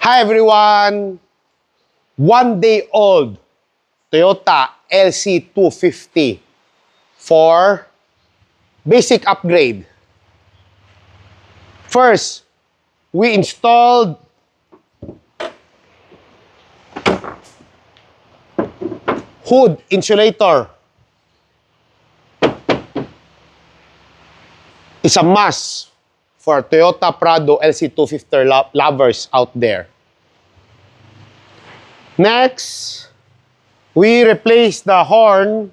Hi everyone! 1-day-old Toyota LC250 for basic upgrade. First, we installed hood insulator. It's a must for Toyota Prado LC250 lovers out there. Next, we replace the horn.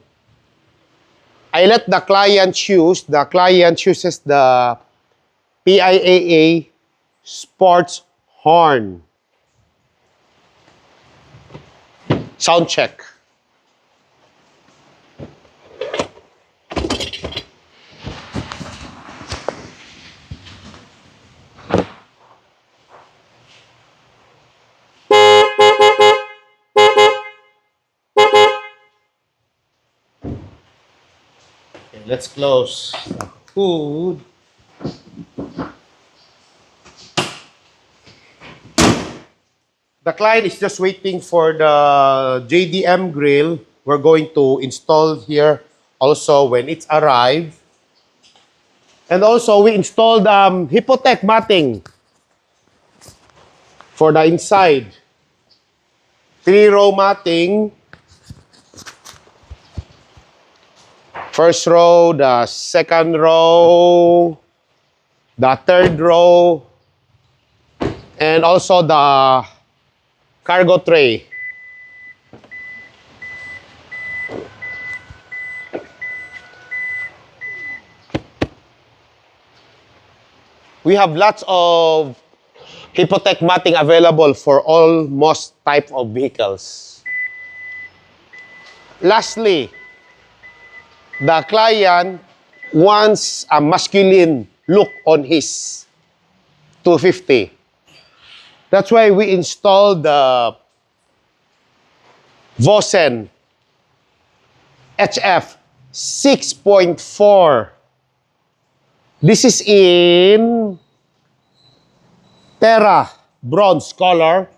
I let the client choose. The client chooses the PIAA sports horn. Sound check. Let's close the hood. The client is just waiting for the JDM grill. We're going to install here also when it's arrived. And also we installed HIPPOTECH matting for the inside. 3-row matting. First row, the second row, the third row, and also the cargo tray. We have lots of HIPPOTECH matting available for almost type of vehicles. Lastly, the client wants a masculine look on his 250. That's why we installed the VOSSEN HF 6.4. This is in Terra bronze color.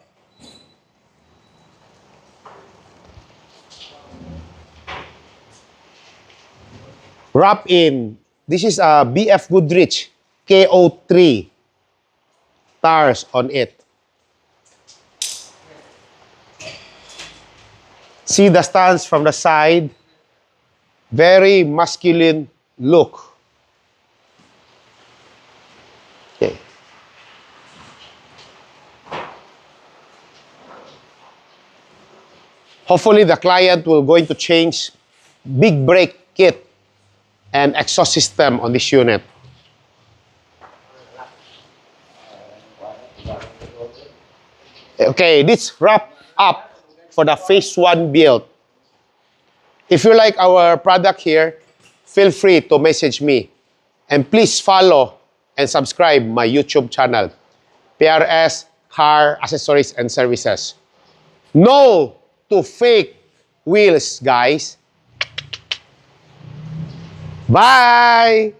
Wrap in. This is a BF GOODRICH KO3 tires on it. See the stance from the side. Very masculine look. Okay. Hopefully the client will going to change big brake kit and exhaust system on this unit. Okay, this wrap up for the phase 1 build. If you like our product here, feel free to message me. And please follow and subscribe my YouTube channel, PRS CAR ACCESSORIES and Services. No to fake wheels, guys. Bye!